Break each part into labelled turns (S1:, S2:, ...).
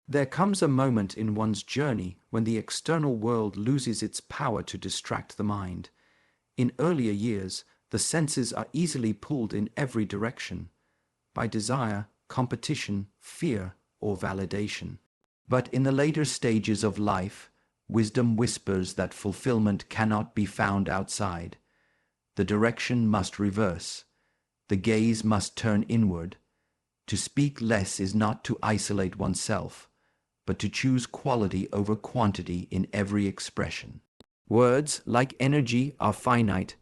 S1: There comes a moment in one's journey when the external world loses its power to distract the mind. In earlier years, the senses are easily pulled in every direction, by desire, competition, fear, or validation. But in the later stages of life, wisdom whispers that fulfillment cannot be found outside. The direction must reverse. The gaze must turn inward. To speak less is not to isolate oneself, but to choose quality over quantity in every expression. Words, like energy, are finite.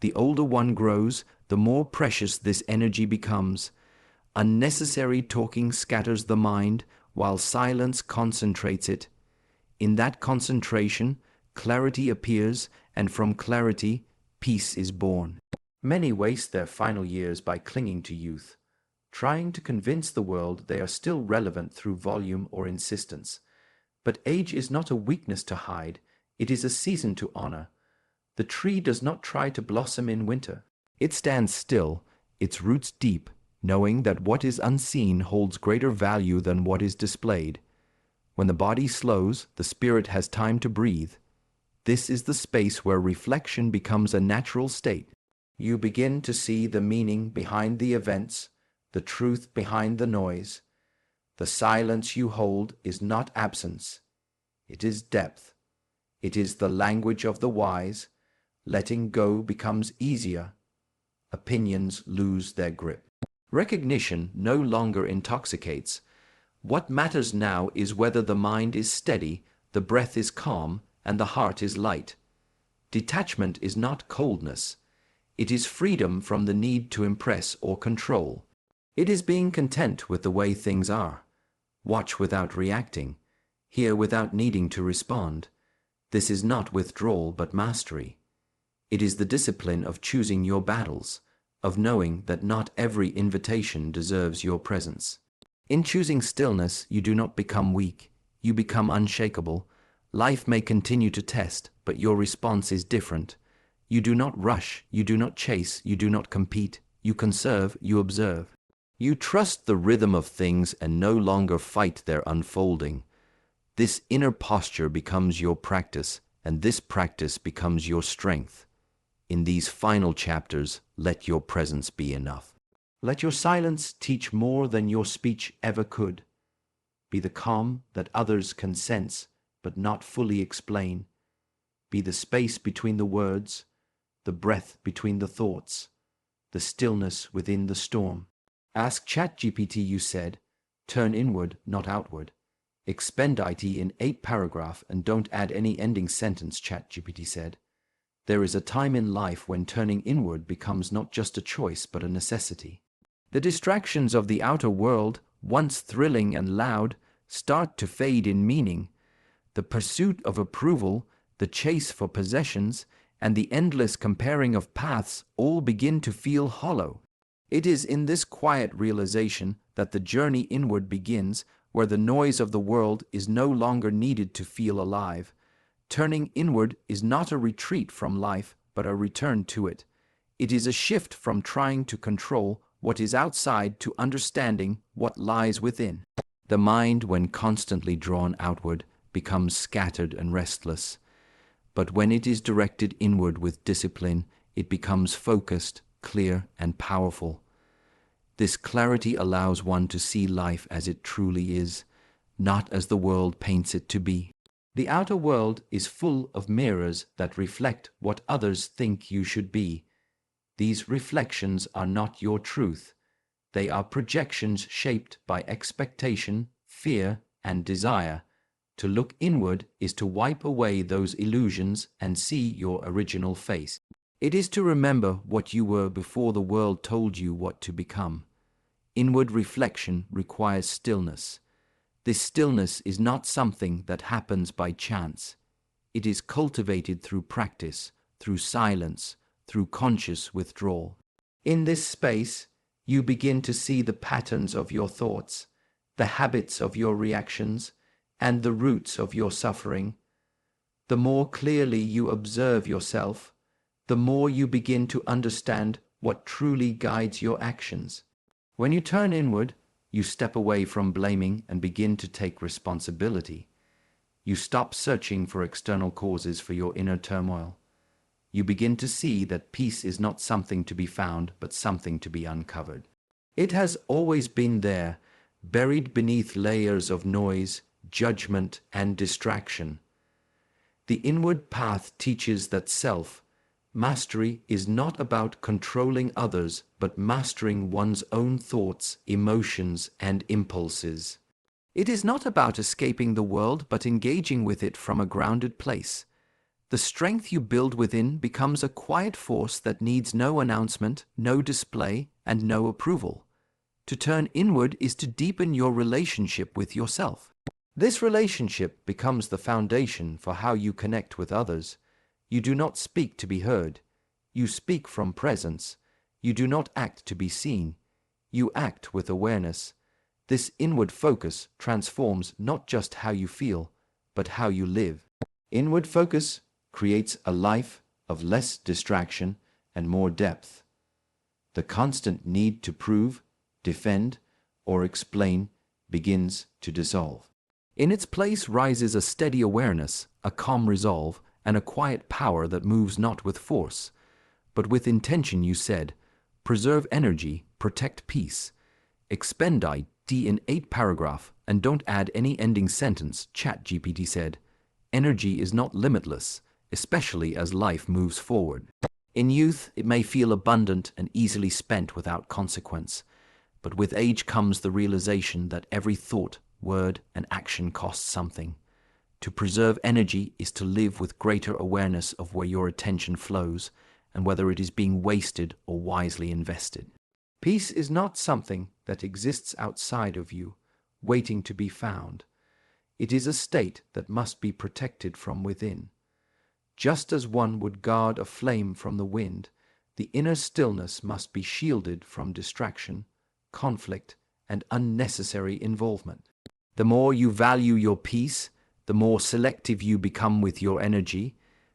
S1: The older one grows, the more precious this energy becomes. Unnecessary talking scatters the mind, while silence concentrates it. In that concentration, clarity appears, and from clarity, peace is born. Many waste their final years by clinging to youth, trying to convince the world they are still relevant through volume or insistence. But age is not a weakness to hide, it is a season to honor. The tree does not try to blossom in winter. It stands still, its roots deep, knowing that what is unseen holds greater value than what is displayed. When the body slows, the spirit has time to breathe. This is the space where reflection becomes a natural state. You begin to see the meaning behind the events, the truth behind the noise. The silence you hold is not absence. It is depth. It is the language of the wise. Letting go becomes easier. Opinions lose their grip. Recognition no longer intoxicates. What matters now is whether the mind is steady, the breath is calm, and the heart is light. Detachment is not coldness. It is freedom from the need to impress or control. It is being content with the way things are. Watch without reacting. Hear without needing to respond. This is not withdrawal but mastery. It is the discipline of choosing your battles, of knowing that not every invitation deserves your presence. In choosing stillness, you do not become weak. You become unshakable. Life may continue to test, but your response is different. You do not rush, you do not chase, you do not compete. You conserve, you observe. You trust the rhythm of things and no longer fight their unfolding. This inner posture becomes your practice, and this practice becomes your strength. In these final chapters, let your presence be enough. Let your silence teach more than your speech ever could. Be the calm that others can sense but not fully explain. Be the space between the words, the breath between the thoughts, the stillness within the storm. Ask ChatGPT, you said. Turn inward, not outward. Expend IT in 8 paragraphs and don't add any ending sentence, ChatGPT said. There is a time in life when turning inward becomes not just a choice but a necessity. The distractions of the outer world, once thrilling and loud, start to fade in meaning. The pursuit of approval, the chase for possessions, and the endless comparing of paths all begin to feel hollow. It is in this quiet realization that the journey inward begins, where the noise of the world is no longer needed to feel alive. Turning inward is not a retreat from life, but a return to it. It is a shift from trying to control what is outside to understanding what lies within. The mind, when constantly drawn outward, becomes scattered and restless. But when it is directed inward with discipline, it becomes focused, clear, and powerful. This clarity allows one to see life as it truly is, not as the world paints it to be. The outer world is full of mirrors that reflect what others think you should be. These reflections are not your truth. They are projections shaped by expectation, fear, and desire. To look inward is to wipe away those illusions and see your original face. It is to remember what you were before the world told you what to become. Inward reflection requires stillness. This stillness is not something that happens by chance. It is cultivated through practice, through silence, through conscious withdrawal. In this space, you begin to see the patterns of your thoughts, the habits of your reactions, and the roots of your suffering. The more clearly you observe yourself, the more you begin to understand what truly guides your actions. When you turn inward, You step away from blaming and begin to take responsibility. You stop searching for external causes for your inner turmoil. You begin to see that peace is not something to be found, but something to be uncovered. It has always been there, buried beneath layers of noise, judgment, and distraction. The inward path teaches that self-mastery is not about controlling others, but mastering one's own thoughts, emotions, and impulses. It is not about escaping the world, but engaging with it from a grounded place. The strength you build within becomes a quiet force that needs no announcement, no display, and no approval. To turn inward is to deepen your relationship with yourself. This relationship becomes the foundation for how you connect with others. You do not speak to be heard. You speak from presence. You do not act to be seen. You act with awareness. This inward focus transforms not just how you feel, but how you live. Inward focus creates a life of less distraction and more depth. The constant need to prove, defend, or explain begins to dissolve. In its place rises a steady awareness, a calm resolve, and a quiet power that moves not with force, but with intention. You said, preserve energy, protect peace. Expend ID in 8 paragraph and don't add any ending sentence, ChatGPT said. Energy is not limitless, especially as life moves forward. In youth, it may feel abundant and easily spent without consequence. But with age comes the realization that every thought, word, and action costs something. To preserve energy is to live with greater awareness of where your attention flows and whether it is being wasted or wisely invested. Peace is not something that exists outside of you, waiting to be found. It is a state that must be protected from within. Just as one would guard a flame from the wind, the inner stillness must be shielded from distraction, conflict, and unnecessary involvement. The more you value your peace, the more selective you become with your energy.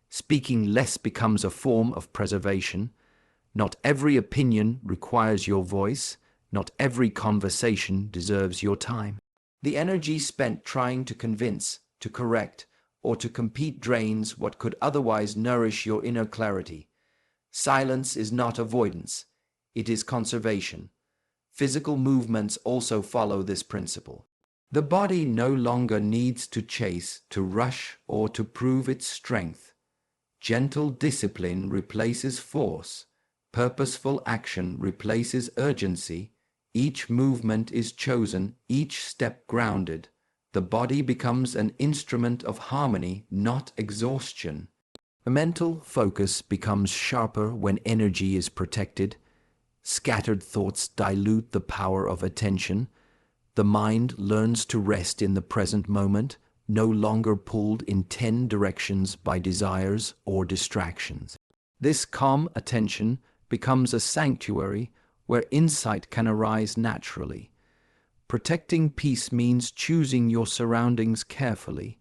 S1: Speaking less becomes a form of preservation. Not every opinion requires your voice. Not every conversation deserves your time. The energy spent trying to convince, to correct, or to compete drains what could otherwise nourish your inner clarity. Silence is not avoidance. It is conservation. Physical movements also follow this principle. The body no longer needs to chase, to rush, or to prove its strength. Gentle discipline replaces force. Purposeful action replaces urgency. Each movement is chosen, each step grounded. The body becomes an instrument of harmony, not exhaustion. The mental focus becomes sharper when energy is protected. Scattered thoughts dilute the power of attention. The mind learns to rest in the present moment, no longer pulled in 10 directions by desires or distractions. This calm attention becomes a sanctuary where insight can arise naturally. Protecting peace means choosing your surroundings carefully.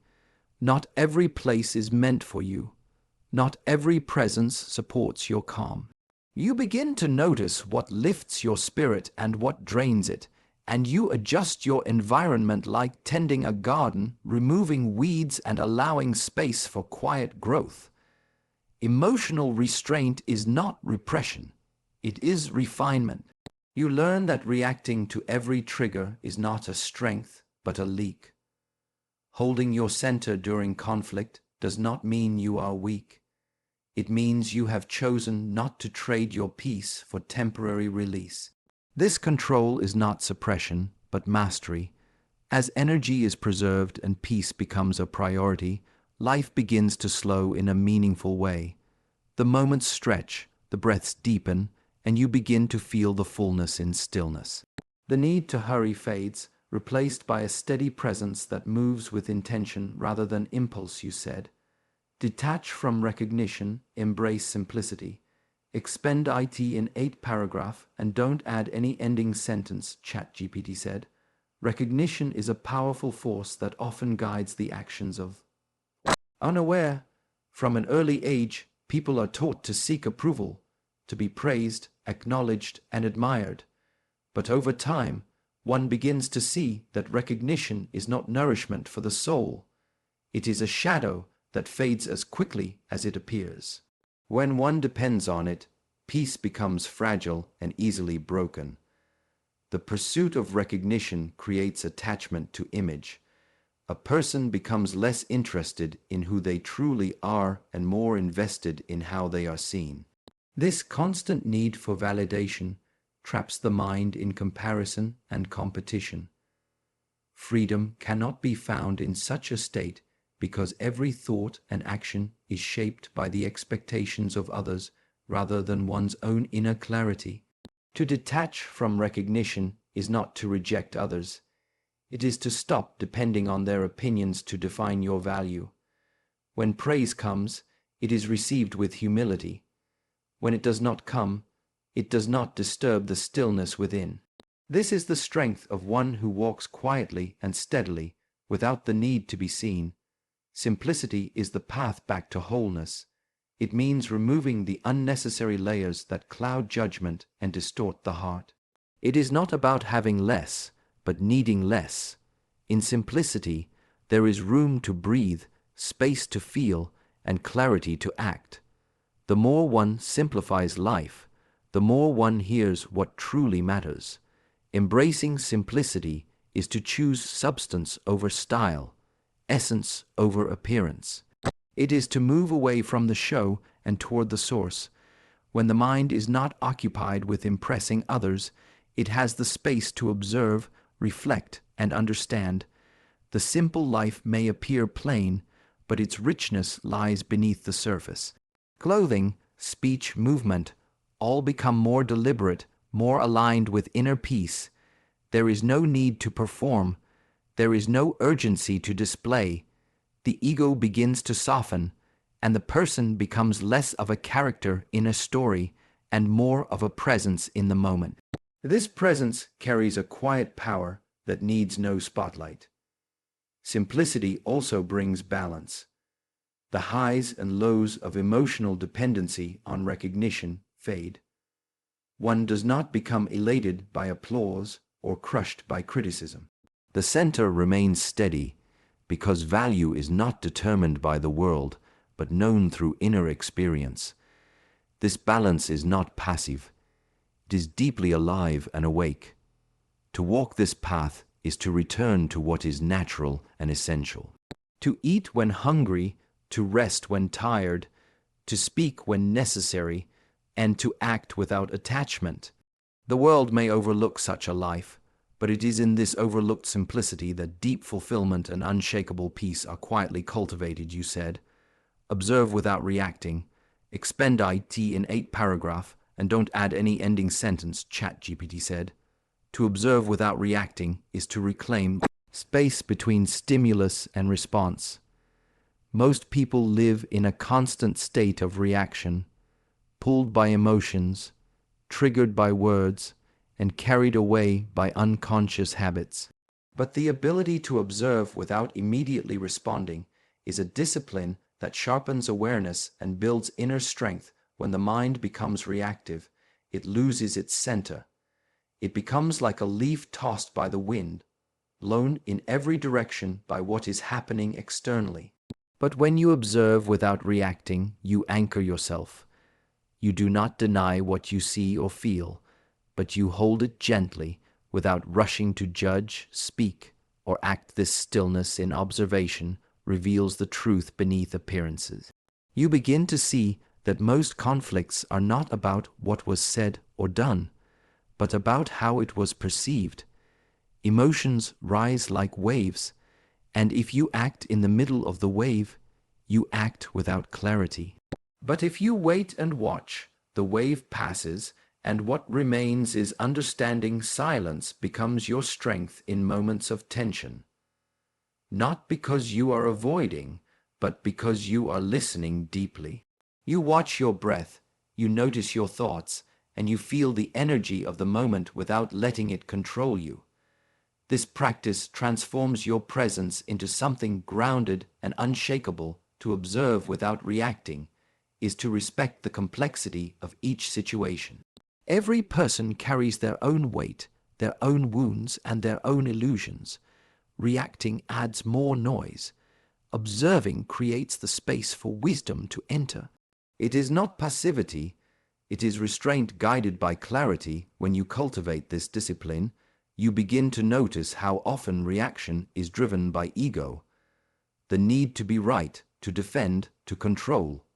S1: Not every place is meant for you. Not every presence supports your calm. You begin to notice what lifts your spirit and what drains it, and you adjust your environment like tending a garden, removing weeds and allowing space for quiet growth. Emotional restraint is not repression. It is refinement. You learn that reacting to every trigger is not a strength, but a leak. Holding your center during conflict does not mean you are weak. It means you have chosen not to trade your peace for temporary release. This control is not suppression, but mastery. As energy is preserved and peace becomes a priority, life begins to slow in a meaningful way. The moments stretch, the breaths deepen, and you begin to feel the fullness in stillness. The need to hurry fades, replaced by a steady presence that moves with intention rather than impulse. You said, detach from recognition, embrace simplicity. Expend IT in 8 paragraph and don't add any ending sentence, ChatGPT said. Recognition is a powerful force that often guides the actions of unaware. From an early age, people are taught to seek approval, to be praised, acknowledged, and admired. But over time, one begins to see that recognition is not nourishment for the soul. It is a shadow that fades as quickly as it appears. When one depends on it, peace becomes fragile and easily broken. The pursuit of recognition creates attachment to image. A person becomes less interested in who they truly are and more invested in how they are seen. This constant need for validation traps the mind in comparison and competition. Freedom cannot be found in such a state because every thought and action is shaped by the expectations of others rather than one's own inner clarity. To detach from recognition is not to reject others. It is to stop depending on their opinions to define your value. When praise comes, it is received with humility. When it does not come, it does not disturb the stillness within. This is the strength of one who walks quietly and steadily, without the need to be seen. Simplicity is the path back to wholeness. It means removing the unnecessary layers that cloud judgment and distort the heart. It is not about having less, but needing less. In simplicity, there is room to breathe, space to feel, and clarity to act. The more one simplifies life, the more one hears what truly matters. Embracing simplicity is to choose substance over style, essence over appearance. It is to move away from the show and toward the source. When the mind is not occupied with impressing others, it has the space to observe, reflect, and understand. The simple life may appear plain, but its richness lies beneath the surface. Clothing, speech, movement, all become more deliberate, more aligned with inner peace. There is no need to perform. There is no urgency to display. The ego begins to soften, and the person becomes less of a character in a story and more of a presence in the moment. This presence carries a quiet power that needs no spotlight. Simplicity also brings balance. The highs and lows of emotional dependency on recognition fade. One does not become elated by applause or crushed by criticism. The center remains steady because value is not determined by the world but known through inner experience. This balance is not passive. It is deeply alive and awake. To walk this path is to return to what is natural and essential. To eat when hungry, to rest when tired, to speak when necessary, and to act without attachment. The world may overlook such a life, but it is in this overlooked simplicity that deep fulfillment and unshakable peace are quietly cultivated, you said. Observe without reacting. Expend IT in 8 paragraphs and don't add any ending sentence, ChatGPT said. To observe without reacting is to reclaim space between stimulus and response. Most people live in a constant state of reaction, pulled by emotions, triggered by words, and carried away by unconscious habits. But the ability to observe without immediately responding is a discipline that sharpens awareness and builds inner strength. When the mind becomes reactive, it loses its center. It becomes like a leaf tossed by the wind, blown in every direction by what is happening externally. But when you observe without reacting, you anchor yourself. You do not deny what you see or feel, but you hold it gently without rushing to judge, speak, or act. This stillness in observation reveals the truth beneath appearances. You begin to see that most conflicts are not about what was said or done, but about how it was perceived. Emotions rise like waves, and if you act in the middle of the wave, you act without clarity. But if you wait and watch, the wave passes, and what remains is understanding. Silence becomes your strength in moments of tension. Not because you are avoiding, but because you are listening deeply. You watch your breath, you notice your thoughts, and you feel the energy of the moment without letting it control you. This practice transforms your presence into something grounded and unshakable. To observe without reacting is to respect the complexity of each situation. Every person carries their own weight, their own wounds and their own illusions. Reacting adds more noise. Observing creates the space for wisdom to enter. It is not passivity, it is restraint guided by clarity. When you cultivate this discipline, you begin to notice how often reaction is driven by ego. The need to be right, to defend, to control,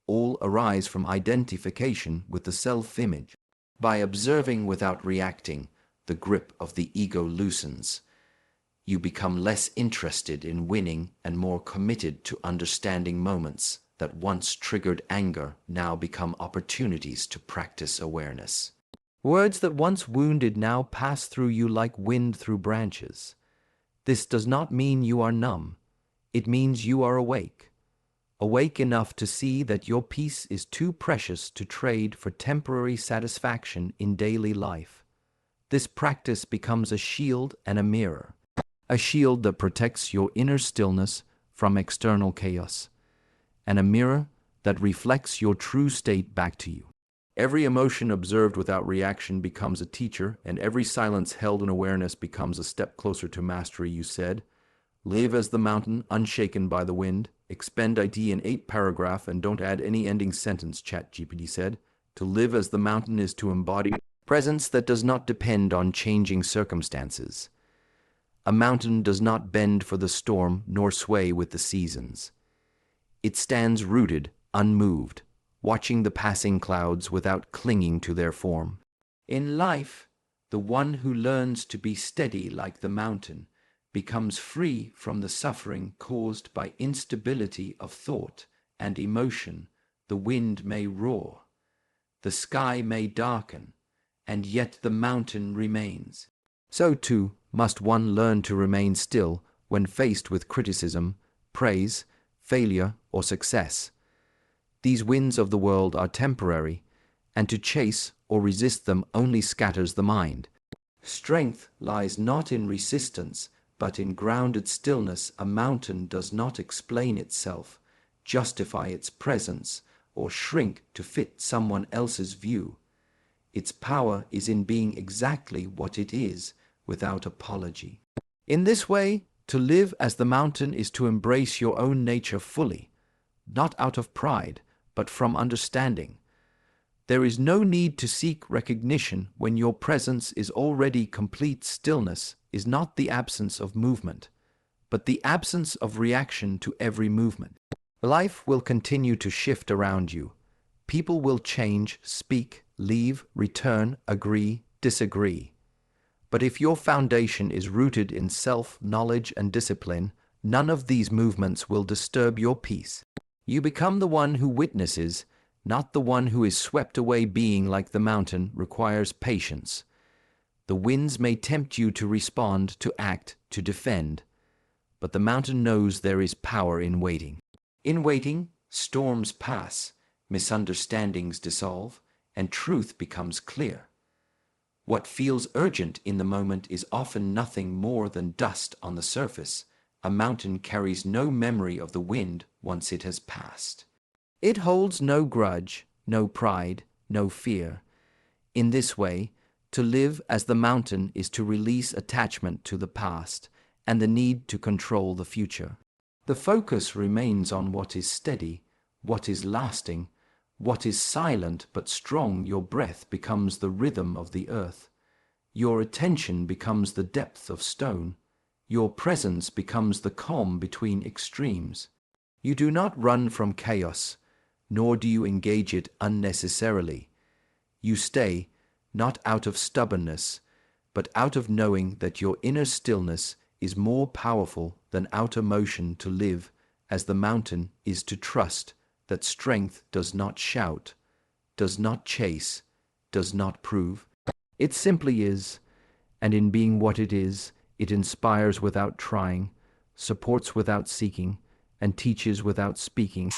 S1: all arise from identification with the self-image. By observing without reacting, the grip of the ego loosens. You become less interested in winning and more committed to understanding. Moments that once triggered anger now become opportunities to practice awareness. Words that once wounded now pass through you like wind through branches. This does not mean you are numb. It means you are awake. Awake enough to see that your peace is too precious to trade for temporary satisfaction in daily life. This practice becomes a shield and a mirror. A shield that protects your inner stillness from external chaos, and a mirror that reflects your true state back to you. Every emotion observed without reaction becomes a teacher, and every silence held in awareness becomes a step closer to mastery. You said, live as the mountain, unshaken by the wind. Expend it in 8 paragraphs and don't add any ending sentence, ChatGPT said. To live as the mountain is to embody presence that does not depend on changing circumstances. A mountain does not bend for the storm nor sway with the seasons. It stands rooted, unmoved, watching the passing clouds without clinging to their form. In life, the one who learns to be steady like the mountain becomes free from the suffering caused by instability of thought and emotion. The wind may roar, the sky may darken, and yet the mountain remains. So too must one learn to remain still when faced with criticism, praise, failure, or success. These winds of the world are temporary, and to chase or resist them only scatters the mind. Strength lies not in resistance, but in grounded stillness. A mountain does not explain itself, justify its presence, or shrink to fit someone else's view. Its power is in being exactly what it is, without apology. In this way, to live as the mountain is to embrace your own nature fully, not out of pride, but from understanding. There is no need to seek recognition when your presence is already complete. Stillness is not the absence of movement, but the absence of reaction to every movement. Life will continue to shift around you. People will change, speak, leave, return, agree, disagree. But if your foundation is rooted in self-knowledge and discipline, none of these movements will disturb your peace. You become the one who witnesses, not the one who is swept away. Being like the mountain requires patience. The winds may tempt you to respond, to act, to defend, but the mountain knows there is power in waiting. In waiting, storms pass, misunderstandings dissolve, and truth becomes clear. What feels urgent in the moment is often nothing more than dust on the surface. A mountain carries no memory of the wind once it has passed. It holds no grudge, no pride, no fear. In this way, to live as the mountain is to release attachment to the past and the need to control the future. The focus remains on what is steady, what is lasting, what is silent but strong. Your breath becomes the rhythm of the earth. Your attention becomes the depth of stone. Your presence becomes the calm between extremes. You do not run from chaos, nor do you engage it unnecessarily. You stay, not out of stubbornness, but out of knowing that your inner stillness is more powerful than outer motion. To live as the mountain is to trust that strength does not shout, does not chase, does not prove. It simply is, and in being what it is, it inspires without trying, supports without seeking, and teaches without speaking.